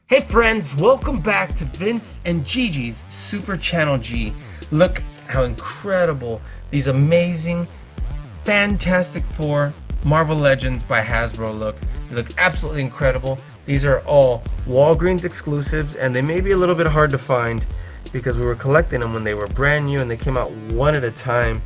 Hey friends, welcome back to Vince and Gigi's Super Channel G. Look how incredible these amazing Fantastic Four Marvel Legends by Hasbro look. They look absolutely incredible. These are all Walgreens exclusives, and they may be a little bit hard to find because we were collecting them when they were brand new and they came out one at a time.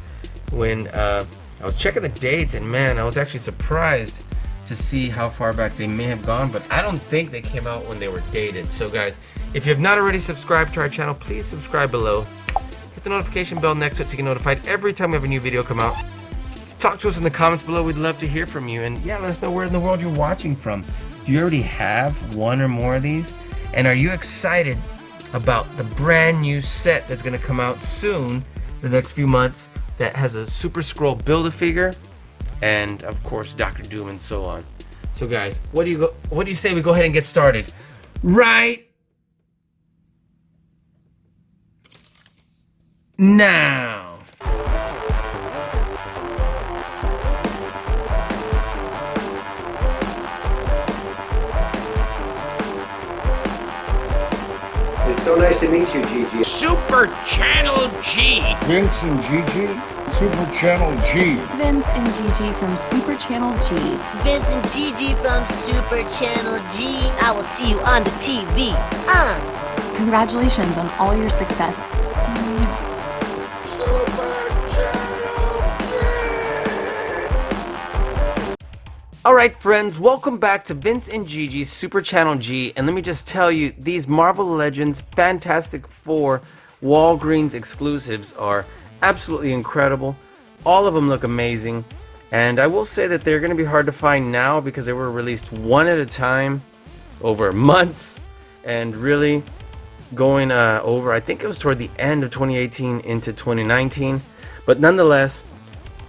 When I was checking the dates, and man, I was actually surprised to see how far back they may have gone, but I don't think they came out when they were dated. So guys, if you have not already subscribed to our channel, please subscribe below. Hit the notification bell next to it so you get notified every time we have a new video come out. Talk to us in the comments below. We'd love to hear from you. And yeah, let us know where in the world you're watching from. Do you already have one or more of these? And are you excited about the brand new set that's going to come out soon, the next few months, that has a Super Skrull Build-a-Figure and of course Dr. Doom and so on? So guys, what do you say we go ahead and get started right now? It's so nice to meet you, Gigi. Super Channel G. Vince and Gigi, Super Channel G. Vince and Gigi from Super Channel G. Vince and Gigi from Super Channel G. I will see you on the TV. Congratulations on all your success. Alright friends, welcome back to Vince and Gigi's Super Channel G, and let me just tell you, these Marvel Legends Fantastic Four Walgreens exclusives are absolutely incredible. All of them look amazing, and I will say that they're going to be hard to find now because they were released one at a time over months, and really going over, I think it was toward the end of 2018 into 2019, but nonetheless,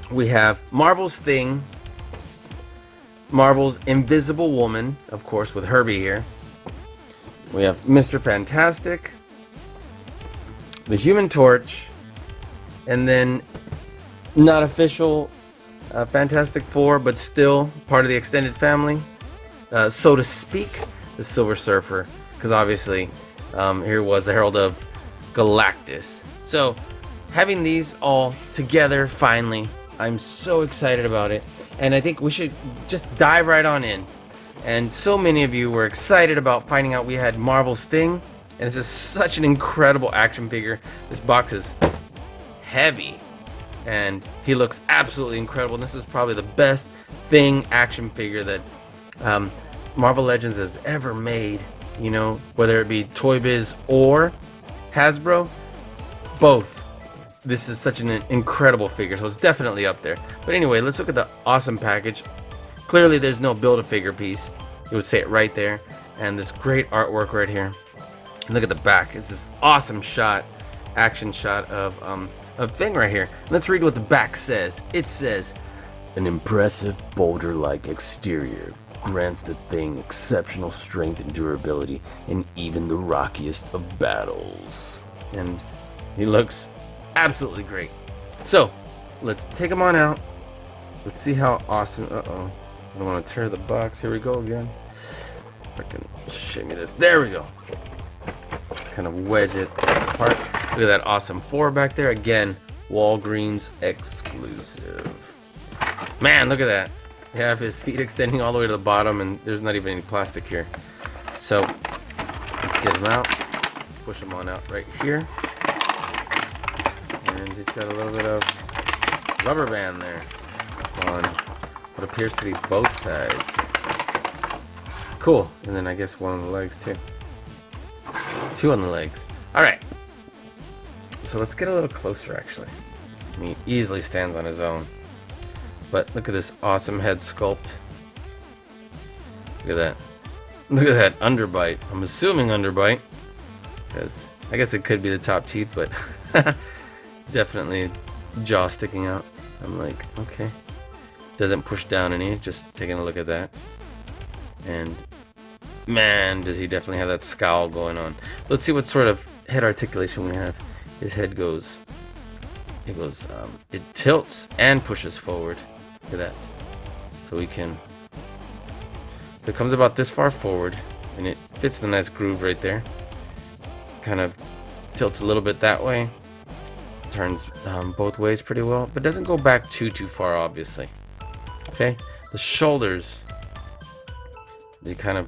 we have Marvel's Thing, Marvel's Invisible Woman, of course, with Herbie here. We have Mr. Fantastic, the Human Torch, and then not official Fantastic Four, but still part of the extended family, so to speak, the Silver Surfer, because obviously here was the Herald of Galactus. So having these all together finally, I'm so excited about it. And I think we should just dive right on in. And so many of you were excited about finding out we had Marvel's Thing. And this is such an incredible action figure. This box is heavy. And he looks absolutely incredible. And this is probably the best Thing action figure that Marvel Legends has ever made. You know, whether it be Toy Biz or Hasbro, both. This is such an incredible figure, so it's definitely up there. But anyway, let's look at the awesome package. Clearly there's no Build-a-Figure piece. You would say it right there. And this great artwork right here. And look at the back. It's this awesome shot, action shot of Thing right here. Let's read what the back says. It says, "An impressive boulder-like exterior grants the Thing exceptional strength and durability in even the rockiest of battles." And he looks absolutely great. So let's take them on out. Let's see how awesome. I don't want to tear the box. Here we go again. I can shimmy this. There we go. Let's kind of wedge it apart. Look at that awesome 4 back there. Again, Walgreens exclusive. Man, look at that. You have his feet extending all the way to the bottom, and there's not even any plastic here. So let's get him out. Push him on out right here. And he's got a little bit of rubber band there on what appears to be both sides. Cool. And then I guess one on the legs too. 2 on the legs. Alright. So let's get a little closer actually. I mean, he easily stands on his own. But look at this awesome head sculpt. Look at that. Look at that underbite. I'm assuming underbite, because I guess it could be the top teeth, but definitely jaw sticking out. I'm like, okay. Doesn't push down any, just taking a look at that. And man, does he definitely have that scowl going on. Let's see what sort of head articulation we have. His head goes, it tilts and pushes forward. Look at that. So we can, so it comes about this far forward, and it fits in a nice groove right there. Kind of tilts a little bit that way. Turns both ways pretty well, but doesn't go back too far, obviously. Okay, the shoulders, they kind of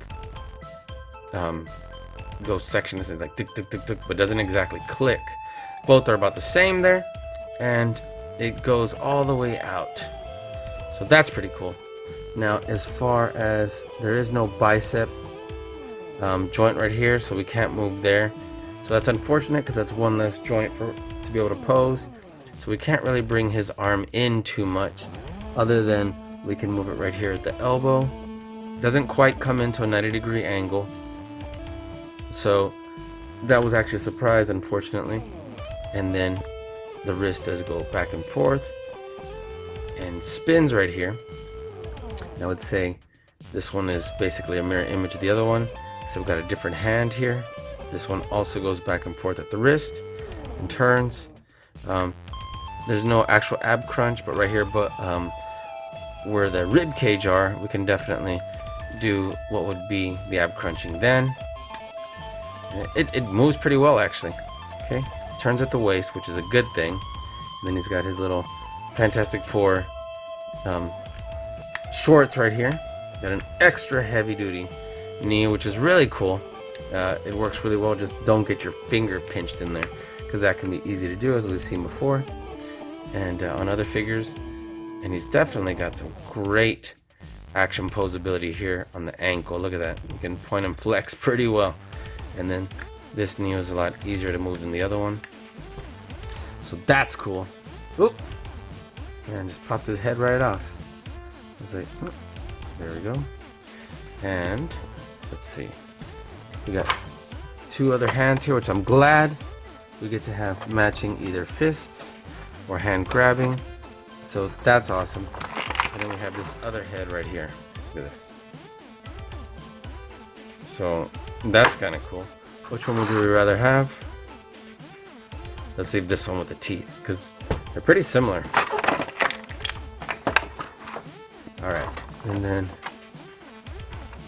go sections, it's like tick tick tick tick, but doesn't exactly click. Both are about the same there, and it goes all the way out. So that's pretty cool. Now, as far as there is no bicep joint right here, so we can't move there. So that's unfortunate because that's one less joint to be able to pose. So we can't really bring his arm in too much, other than we can move it right here at the elbow. Doesn't quite come into a 90-degree angle. So that was actually a surprise, unfortunately. And then the wrist does go back and forth and spins right here. I would say this one is basically a mirror image of the other one. So we've got a different hand here. This one also goes back and forth at the wrist and turns. There's no actual ab crunch, but right here, but where the rib cage are, we can definitely do what would be the ab crunching then. It moves pretty well, actually. Okay, turns at the waist, which is a good thing. And then he's got his little Fantastic Four shorts right here. Got an extra heavy duty knee, which is really cool. It works really well. Just don't get your finger pinched in there, because that can be easy to do, as we've seen before and on other figures. And he's definitely got some great action posability here on the ankle. Look at that, you can point and flex pretty well. And then this knee is a lot easier to move than the other one, so that's cool. Oop, and just popped his head right off. It's like, oh, there we go. And let's see, we got two other hands here, which I'm glad we get to have matching either fists or hand grabbing. So that's awesome. And then we have this other head right here. Look at this. So that's kind of cool. Which one would we rather have? Let's leave this one with the teeth, because they're pretty similar. Alright, and then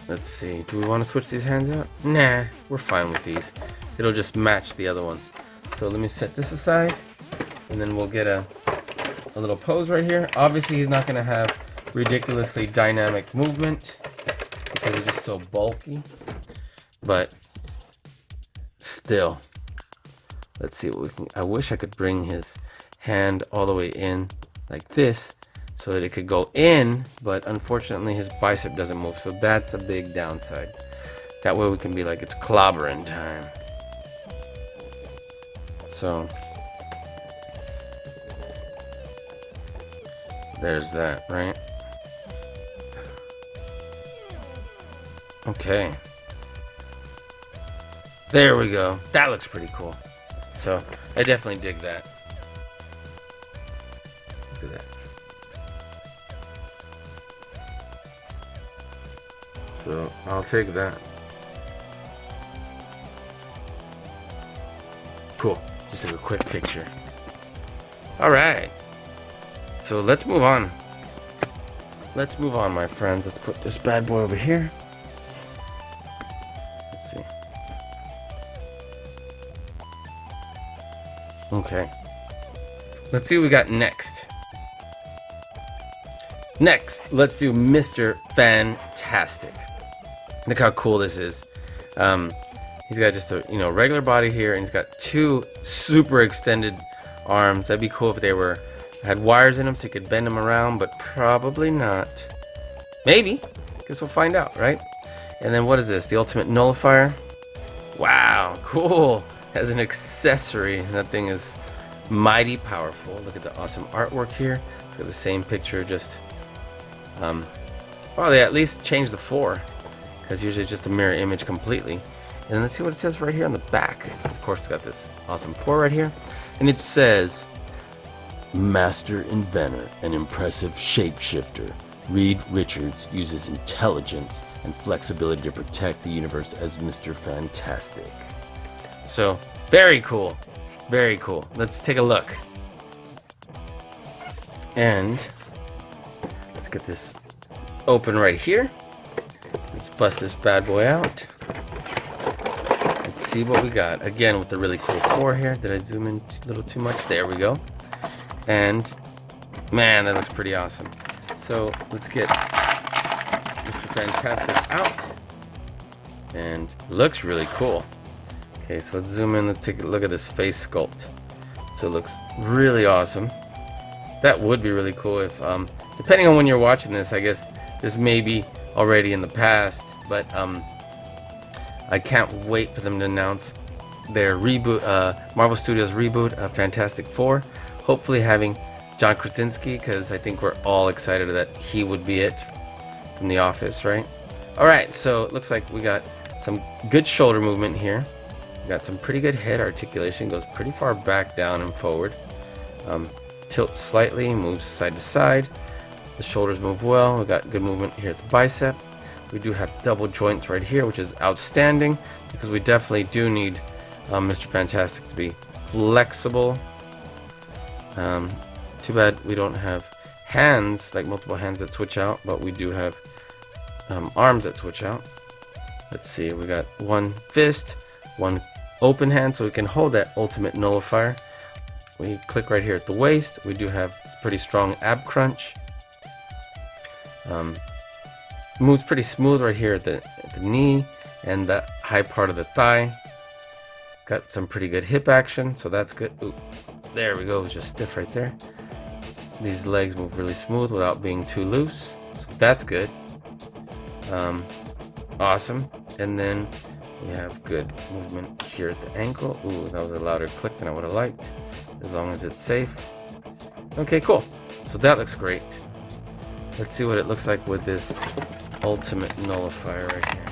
let's see, do we want to switch these hands out? Nah, we're fine with these. It'll just match the other ones. So let me set this aside, and then we'll get a little pose right here. Obviously he's not going to have ridiculously dynamic movement because he's just so bulky, but still, let's see what we can. I wish I could bring his hand all the way in like this so that it could go in, but unfortunately his bicep doesn't move, so that's a big downside. That way we can be like, it's clobbering time. So there's that, right? Okay, there we go. That looks pretty cool. So I definitely dig that. Look at that. So I'll take that. Cool. Just like a quick picture. All right. So let's move on. Let's move on, my friends. Let's put this bad boy over here. Let's see. Okay. Let's see what we got next. Next, let's do Mr. Fantastic. Look how cool this is. He's got just a regular body here, and he's got two super extended arms. That'd be cool if they had wires in them so you could bend them around, but probably not. Maybe. Guess we'll find out, right? And then what is this? The ultimate nullifier. Wow, cool. As an accessory, that thing is mighty powerful. Look at the awesome artwork here. Look at the same picture, just well, they at least changed the 4, because usually it's just a mirror image completely. And let's see what it says right here on the back. Of course, it's got this awesome 4 right here, and it says, Master inventor and impressive shapeshifter, Reed Richards uses intelligence and flexibility to protect the universe as Mr. Fantastic. So, very cool. Very cool. Let's take a look. And let's get this open right here. Let's bust this bad boy out. see what we got. Again, with the really cool 4 here. Did I zoom in a little too much? There we go. And man, that looks pretty awesome. So let's get Mr. Fantastic out. And looks really cool. Okay, so let's zoom in. Let's take a look at this face sculpt. So it looks really awesome. That would be really cool if, depending on when you're watching this, I guess this may be already in the past, but I can't wait for them to announce their reboot, Marvel Studios reboot of Fantastic Four. Hopefully having John Krasinski, because I think we're all excited that he would be it from The Office, right? All right, so it looks like we got some good shoulder movement here. We got some pretty good head articulation. Goes pretty far back down and forward. Tilts slightly, moves side to side. The shoulders move well. We got good movement here at the bicep. We do have double joints right here, which is outstanding because we definitely do need Mr. Fantastic to be flexible. Too bad we don't have hands, like multiple hands that switch out, but we do have arms that switch out. Let's see, we got one fist, one open hand, so we can hold that ultimate nullifier. We click right here at the waist. We do have pretty strong ab crunch. Moves pretty smooth right here at the knee and the high part of the thigh. Got some pretty good hip action, so that's good. Ooh, there we go, it's just stiff right there. These legs move really smooth without being too loose, so that's good. Awesome. And then we have good movement here at the ankle. Ooh, that was a louder click than I would have liked, as long as it's safe. Okay, cool. So that looks great. Let's see what it looks like with this ultimate nullifier right here.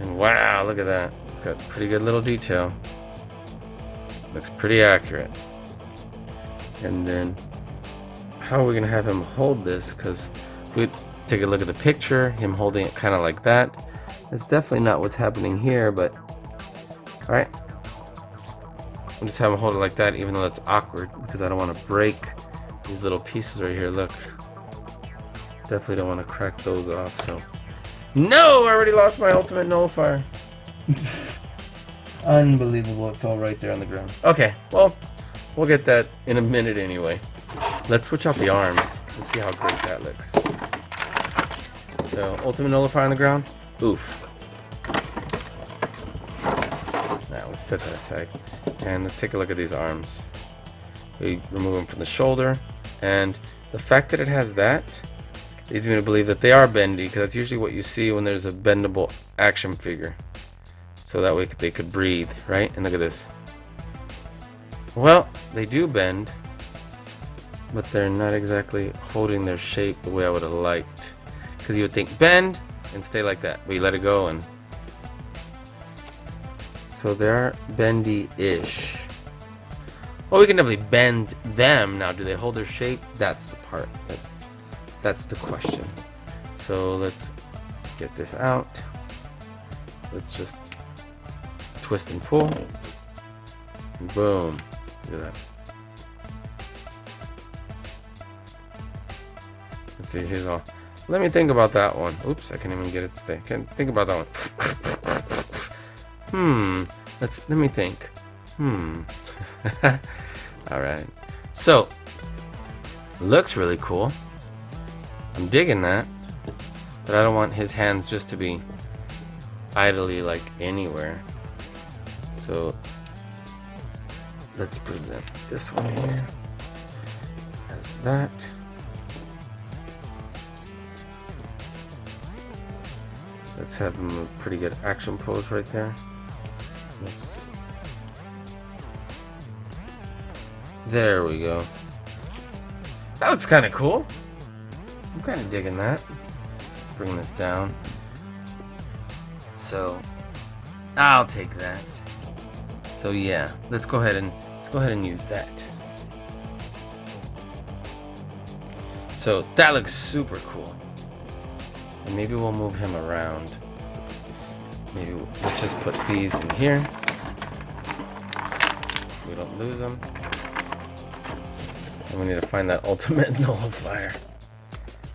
And wow, look at that. It's got pretty good little detail. Looks pretty accurate. And then how are we gonna have him hold this? Because we take a look at the picture, him holding it kind of like that. That's definitely not what's happening here, but all right. We'll just have him hold it like that, even though that's awkward because I don't want to break these little pieces right here. Look, definitely don't want to crack those off. So no, I already lost my ultimate nullifier. Unbelievable, it fell right there on the ground. Okay, well, we'll get that in a minute anyway. Let's switch out the arms and see how great that looks. So ultimate nullifier on the ground. Oof. Now let's set that aside and let's take a look at these arms. We remove them from the shoulder, and the fact that it has that leads me to believe that they are bendy, because that's usually what you see when there's a bendable action figure, so that way they could breathe, right? And look at this. Well, they do bend, but they're not exactly holding their shape the way I would have liked, because you would think bend and stay like that, but you let it go, and so they're bendy-ish. Well, we can definitely bend them. Now, do they hold their shape? That's the part. That's the question. So let's get this out. Let's just twist and pull. And boom. Look at that. Let's see. Here's all. Let me think about that one. Oops, I can't even get it to stay. Can't think about that one. Let me think. Alright, so looks really cool. I'm digging that, but I don't want his hands just to be idly like anywhere. So let's present this one here as that. Let's have him a pretty good action pose right there. Let's see. There we go. That looks kind of cool. I'm kind of digging that. Let's bring this down. So I'll take that. So yeah, let's go ahead and use that. So that looks super cool. And maybe we'll move him around. Maybe let's just put these in here. We don't lose them. And we need to find that ultimate nullifier.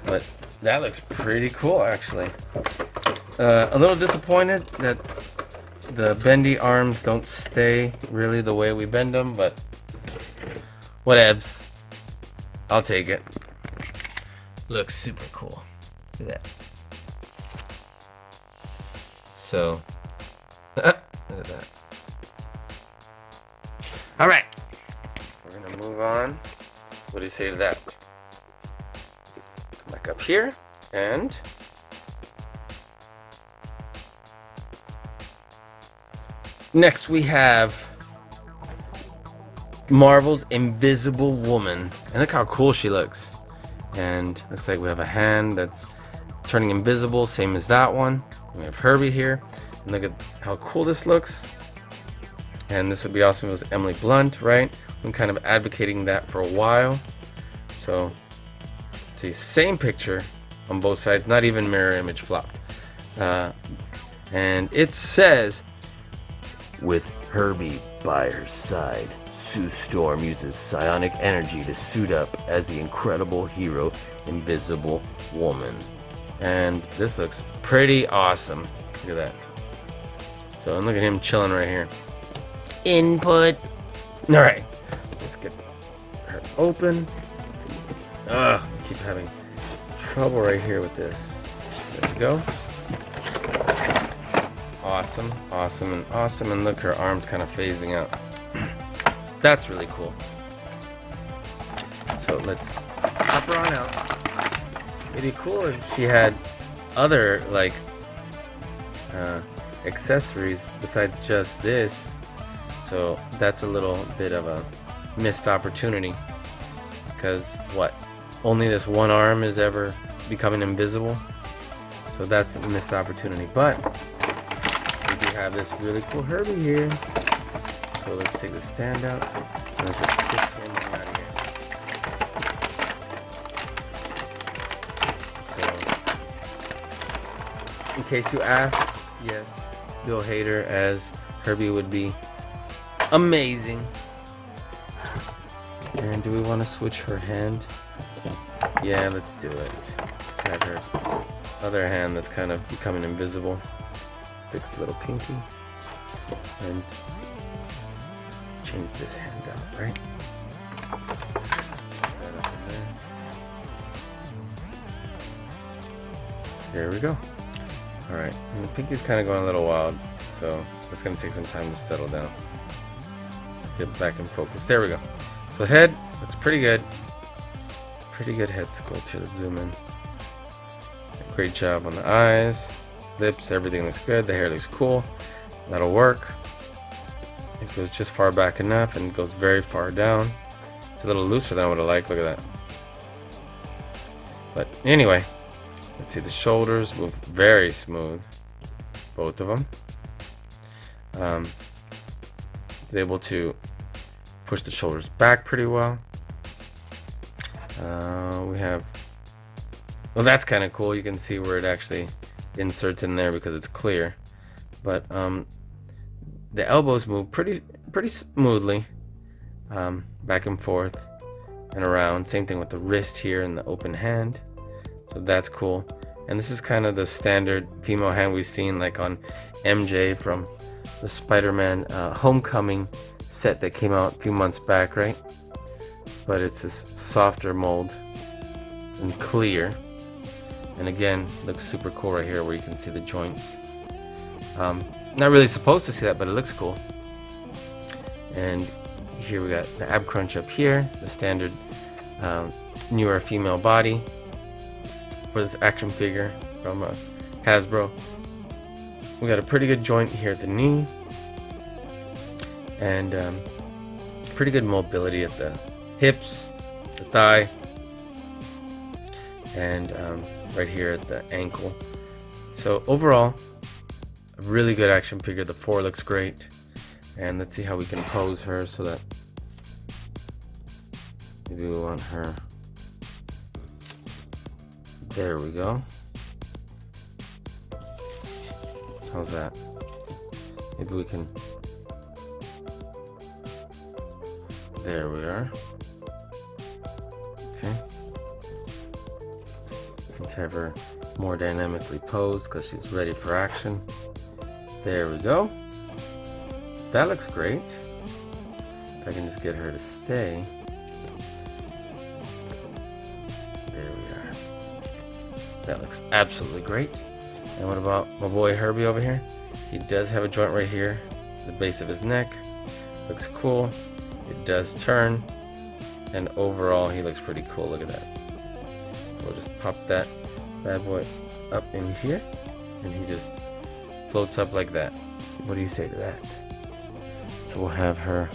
But that looks pretty cool, actually. A little disappointed that The bendy arms don't stay really the way we bend them, but whatevs. I'll take it. Looks super cool. Look at that. So, look at that. All right, we're gonna move on. What do you say to that? Come back up here, and next we have Marvel's Invisible Woman. And look how cool she looks. And looks like we have a hand that's turning invisible, same as that one. We have Herbie here. And look at how cool this looks. And this would be awesome if it was Emily Blunt, right? I'm kind of advocating that for a while. So, let's see, same picture on both sides, not even mirror image flopped. And it says, With Herbie by her side, Sue Storm uses psionic energy to suit up as the incredible hero Invisible Woman. and this looks pretty awesome. Look at that. So, and look at him chilling right here. Input. All right, let's get her open. Ugh, I keep having trouble right here with this. There we go. Awesome, awesome, and awesome. And look, her arm's kind of phasing out. That's really cool. So let's pop her on out. It'd be cool if she had other, like, accessories besides just this. So that's a little bit of a missed opportunity. Because, what? Only this one arm is ever becoming invisible. So that's a missed opportunity. But we do have this really cool Herbie here. So let's take the stand out. And let's just kick him out of here. So, in case you ask, yes, Bill Hader as Herbie would be amazing. And do we want to switch her hand? Yeah, let's do it. Let's have her other hand that's kind of becoming invisible. Fix the little pinky. And change this hand out, right? That up in there. There we go. Alright, and the pinky's kind of going a little wild, so it's going to take some time to settle down. Get back in focus. There we go. So head looks pretty good. Pretty good head sculpt here. Let's zoom in. Great job on the eyes, lips, everything looks good. The hair looks cool. That'll work. It goes just far back enough and goes very far down. It's a little looser than I would have liked. Look at that. But anyway, let's see, the shoulders move very smooth. Both of them. Is able to push the shoulders back pretty well. We have, well, that's kind of cool. You can see where it actually inserts in there because it's clear. But the elbows move pretty smoothly, back and forth and around. Same thing with the wrist here and the open hand. So that's cool. And this is kind of the standard female hand we've seen, like on MJ from the Spider-Man Homecoming set that came out a few months back, right? But it's this softer mold and clear. And again, looks super cool right here where you can see the joints. Not really supposed to see that, but it looks cool. And here we got the ab crunch up here, the standard newer female body for this action figure from Hasbro. We got a pretty good joint here at the knee, and pretty good mobility at the hips, the thigh, and right here at the ankle. So overall, a really good action figure. The 4 looks great. And let's see how we can pose her so that maybe we want her. There we go. How's that? Maybe we can. There we are. Okay. Let's have her more dynamically posed because she's ready for action. There we go. that looks great. If I can just get her to stay. There we are. That looks absolutely great. And what about my boy Herbie over here? He does have a joint right here, the base of his neck. Looks cool. It does turn. And overall, he looks pretty cool. Look at that. We'll just pop that bad boy up in here. And he just floats up like that. What do you say to that? So we'll have her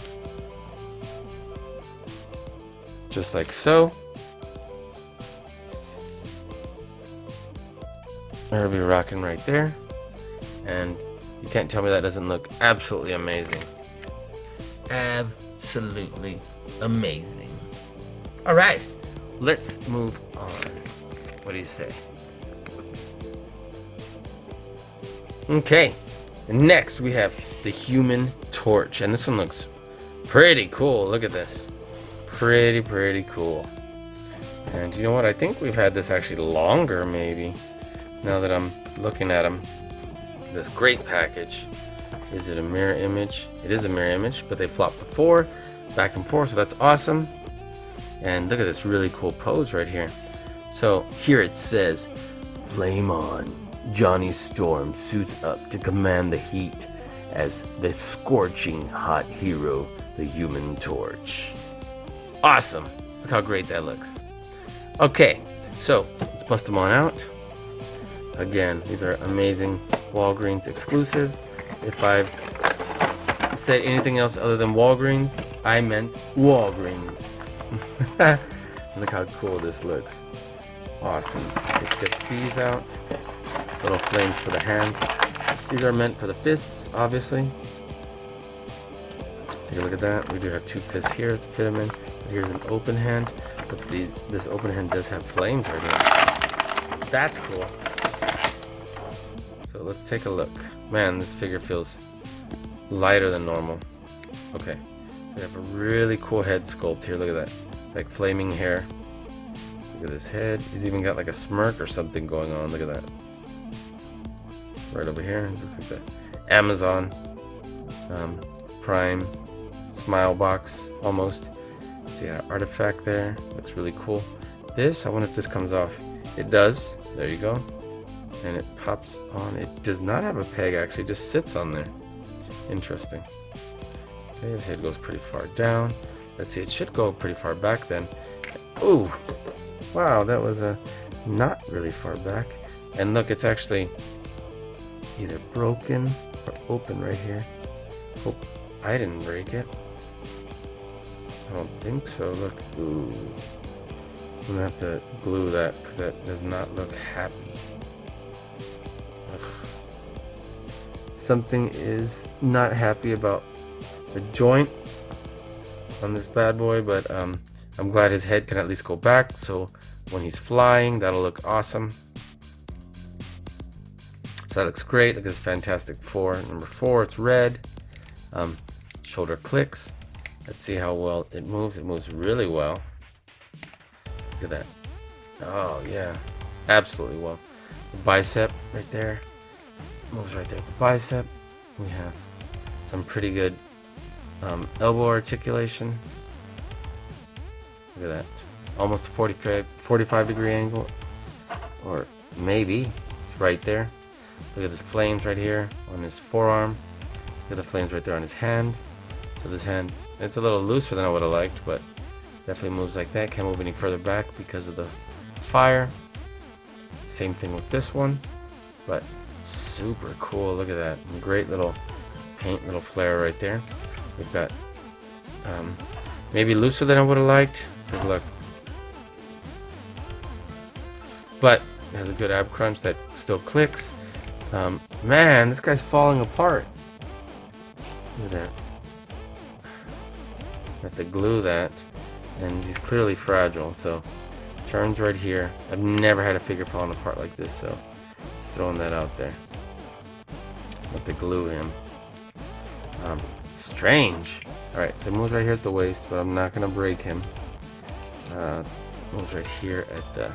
just like so. Herbie rocking right there. And you can't tell me that doesn't look absolutely amazing. Absolutely amazing. All right, let's move on. What do you say? Okay, and next we have the Human Torch, and this one looks pretty cool. Look at this. Pretty cool. And you know what? I think we've had this actually longer, maybe. Now that I'm looking at them. This great package. Is it a mirror image? It is a mirror image, but they flop before, back and forth, so that's awesome. And look at this really cool pose right here. So here it says, "Flame on." Johnny Storm suits up to command the heat as the scorching hot hero, the Human Torch. Awesome. Look how great that looks. Okay, so let's bust them on out. Again, these are amazing Walgreens exclusive. If I've said anything else other than Walgreens, I meant Walgreens. Look how cool this looks. Awesome. Let's get these out. Little flames for the hand. These are meant for the fists, obviously. Take a look at that. We do have two fists here to fit them in. But here's an open hand. But this open hand does have flames right here. That's cool. So let's take a look. Man, this figure feels lighter than normal. Okay. So we have a really cool head sculpt here. Look at that. It's like flaming hair. Look at this head. He's even got like a smirk or something going on. Look at that. Right over here, just like the Amazon Prime smile box, almost. So you got an artifact there, looks really cool. This, I wonder if this comes off. It does, there you go. And it pops on. It does not have a peg actually, it just sits on there. Interesting. Okay, the head goes pretty far down. Let's see, it should go pretty far back then. Ooh, wow, that was not really far back. And look, it's actually either broken or open right here. Hope I didn't break it. I don't think so. Look, ooh. I'm gonna have to glue that because that does not look happy. Ugh. Something is not happy about the joint on this bad boy, but I'm glad his head can at least go back, so when he's flying, that'll look awesome. So that looks great. Look at this Fantastic Four. Number 4, it's red. Shoulder clicks. Let's see how well it moves. It moves really well. Look at that. Oh, yeah. Absolutely well. The bicep right there. Moves right there with the bicep. We have some pretty good elbow articulation. Look at that. Almost a 45 degree angle. Or maybe. It's right there. Look at the flames right here on his forearm. Look at the flames right there on his hand. So this hand, it's a little looser than I would have liked, but definitely moves like that. Can't move any further back because of the fire. Same thing with this one, but super cool. Look at that. Great little paint, little flare right there. We've got maybe looser than I would have liked. Good luck. But it has a good ab crunch that still clicks. Man, this guy's falling apart. Look at that. I have to glue that, and he's clearly fragile, so turns right here. I've never had a figure falling apart like this, so just throwing that out there. I have to glue him. Strange. Alright, so it moves right here at the waist, but I'm not gonna break him. Moves right here at the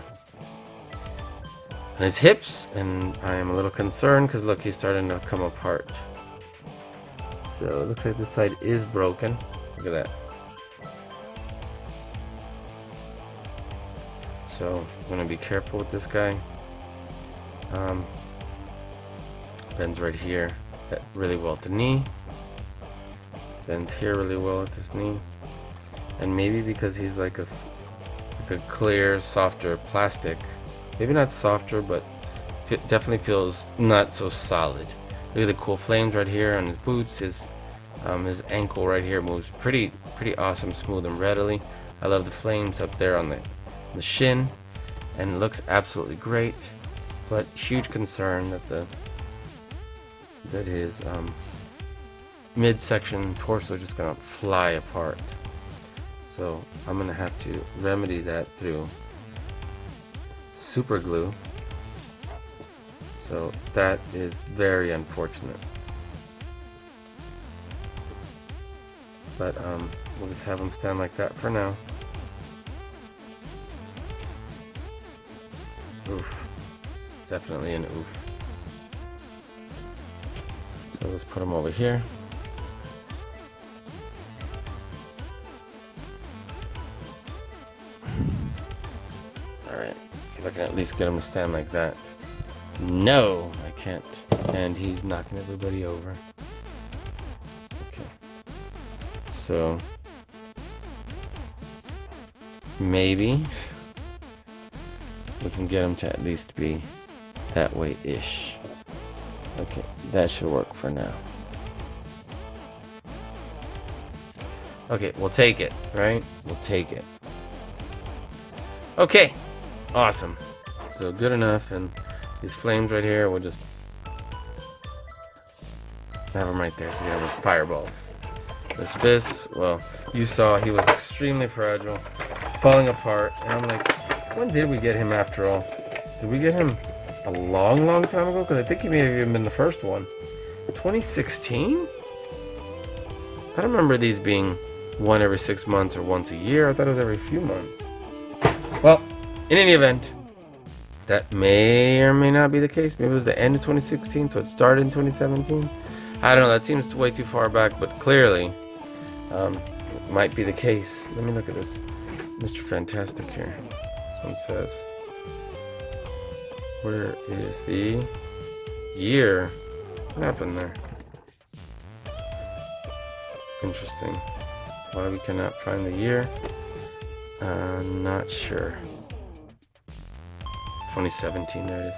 on his hips, and I am a little concerned because look, he's starting to come apart. So it looks like this side is broken. Look at that. So I'm gonna be careful with this guy. Bends right here, really well at the knee. Bends here really well at this knee. And maybe because he's like a clear, softer plastic, maybe not softer, but definitely feels not so solid. Look at the cool flames right here on his boots. His ankle right here moves pretty awesome, smooth and readily. I love the flames up there on the shin, and it looks absolutely great. But huge concern that his midsection torso is just gonna fly apart. So I'm gonna have to remedy that through super glue. So that is very unfortunate. But we'll just have him stand like that for now. Oof. Definitely an oof. So let's put him over here. Alright, see if I can at least get him to stand like that. No, I can't. And he's knocking everybody over. Okay. So maybe we can get him to at least be that way-ish. Okay, that should work for now. Okay, we'll take it, right? We'll take it. Okay, awesome. So good enough, and these flames right here, we'll just have them right there so we have those fireballs. This fist, well, you saw he was extremely fragile, falling apart, and I'm like, when did we get him after all? Did we get him a long time ago? Because I think he may have even been the first one. 2016? I don't remember these being one every 6 months or once a year. I thought it was every few months. Well, in any event, that may or may not be the case. Maybe it was the end of 2016, so it started in 2017. I don't know, that seems way too far back, but clearly it might be the case. Let me look at this Mr. Fantastic here. This one says, where is the year? What happened there? Interesting. Why we cannot find the year? Not sure. 2017, there it is.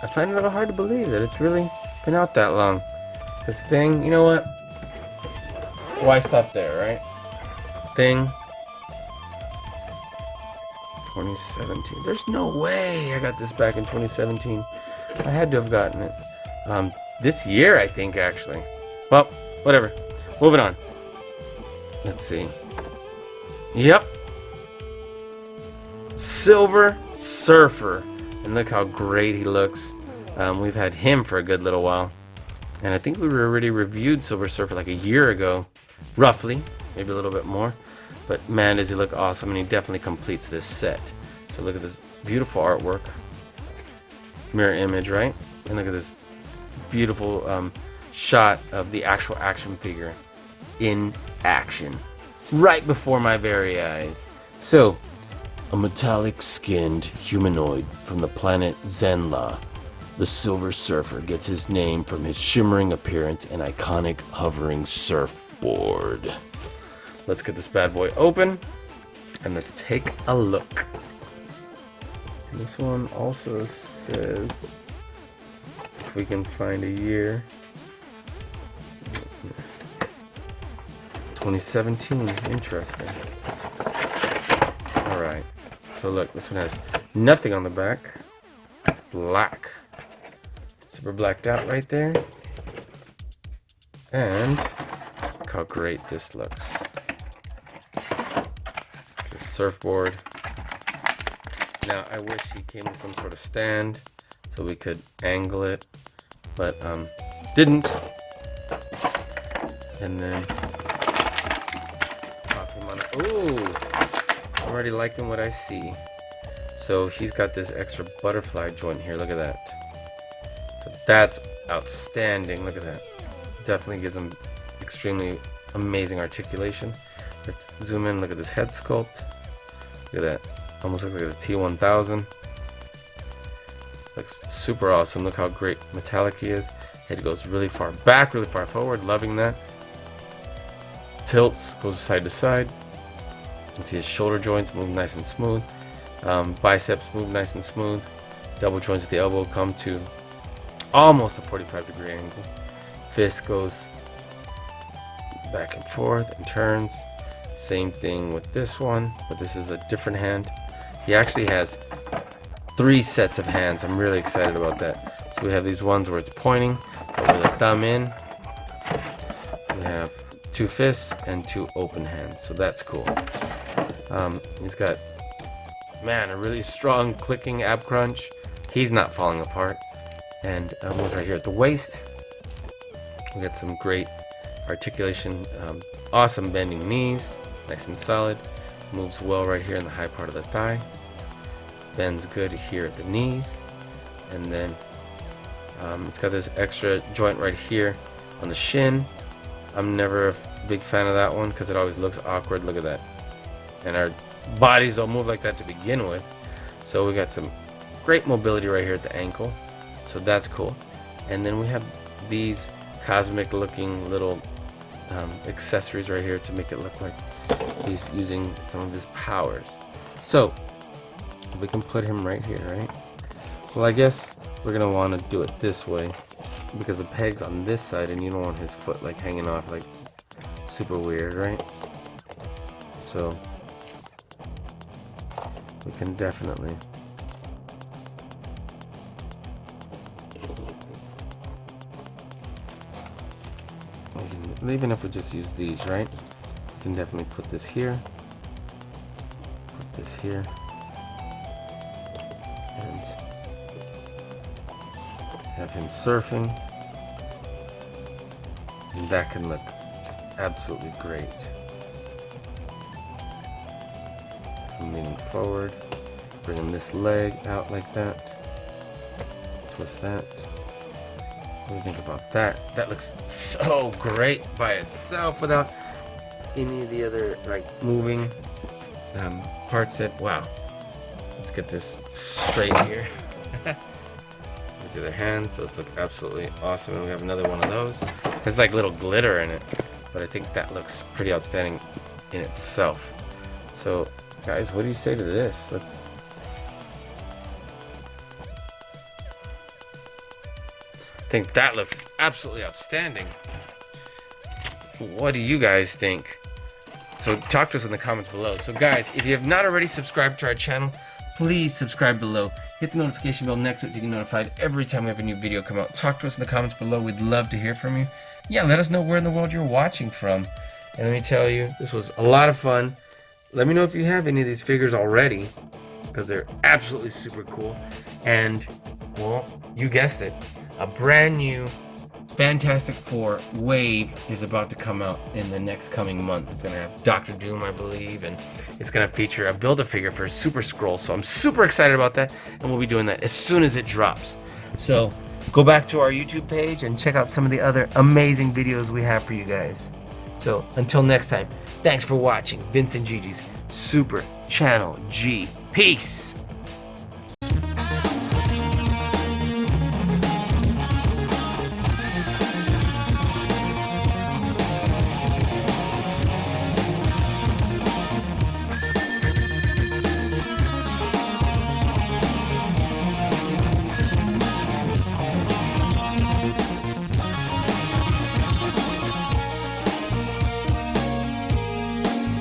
I find it a little hard to believe that it's really been out that long. This thing, you know what? Why stop there, right? Thing. 2017. There's no way I got this back in 2017. I had to have gotten it. This year, I think, actually. Well, whatever. Moving on. Let's see. Yep. Silver Surfer. And look how great he looks. We've had him for a good little while. And I think we already reviewed Silver Surfer like a year ago. Roughly. Maybe a little bit more. But man, does he look awesome. And he definitely completes this set. So look at this beautiful artwork. Mirror image, right? And look at this beautiful shot of the actual action figure in action. Right before my very eyes. So, A metallic-skinned humanoid from the planet Zenla, the Silver Surfer gets his name from his shimmering appearance and iconic hovering surfboard. let's get this bad boy open and let's take a look. This one also says, if we can find a year, 2017. Interesting. Alright, so look, this one has nothing on the back. It's black. Super blacked out right there. And look how great this looks. The surfboard. Now I wish he came with some sort of stand so we could angle it, but didn't. And then pop him on. Ooh, I'm already liking what I see. So he's got this extra butterfly joint here. Look at that. So that's outstanding. Look at that. definitely gives him extremely amazing articulation. Let's zoom in, look at this head sculpt. Look at that, almost looks like a T-1000. Looks super awesome. Look how great metallic he is. Head goes really far back, really far forward, loving that. Tilts, goes side to side. You can see his shoulder joints move nice and smooth. Biceps move nice and smooth. Double joints at the elbow come to almost a 45-degree angle. Fist goes back and forth and turns. Same thing with this one, but this is a different hand. He actually has 3 sets of hands. I'm really excited about that. So we have these ones where it's pointing over the thumb in. We have 2 fists and 2 open hands, so that's cool. He's got, man, a really strong clicking ab crunch. He's not falling apart. And what's right here at the waist, we got some great articulation, awesome bending knees, nice and solid. Moves well right here in the high part of the thigh. Bends good here at the knees. And then it's got this extra joint right here on the shin. I'm never a big fan of that one because it always looks awkward. Look at that. And our bodies don't move like that to begin with. So we got some great mobility right here at the ankle. So that's cool. And then we have these cosmic looking little accessories right here to make it look like he's using some of his powers. So we can put him right here, right? Well, I guess we're gonna want to do it this way because the peg's on this side and you don't want his foot like hanging off like super weird, right? So we can definitely even if we just use these, right? We can definitely put this here, put this here, and have him surfing, and that can look just absolutely great. I'm leaning forward, bringing this leg out like that, twist that. What do you think about that? That looks so great by itself without any of the other like moving parts that, wow. Let's get this straight here. There's the other hands. Those look absolutely awesome. And we have another one of those. There's like little glitter in it, but I think that looks pretty outstanding in itself. So guys, what do you say to this? Let's I think that looks absolutely outstanding. What do you guys think? So talk to us in the comments below. So guys, if you have not already subscribed to our channel, please subscribe below. Hit the notification bell next to it so you get notified every time we have a new video come out. Talk to us in the comments below. We'd love to hear from you. Yeah, let us know where in the world you're watching from. And let me tell you, this was a lot of fun. Let me know if you have any of these figures already, because they're absolutely super cool. And, well, you guessed it. A brand new Fantastic Four wave is about to come out in the next coming months. It's going to have Dr. Doom, I believe, and it's going to feature a Build-A-Figure for Super Skrull. So I'm super excited about that, and we'll be doing that as soon as it drops. So go back to our YouTube page and check out some of the other amazing videos we have for you guys. So until next time, thanks for watching Vince and Gigi's Super Channel G. Peace!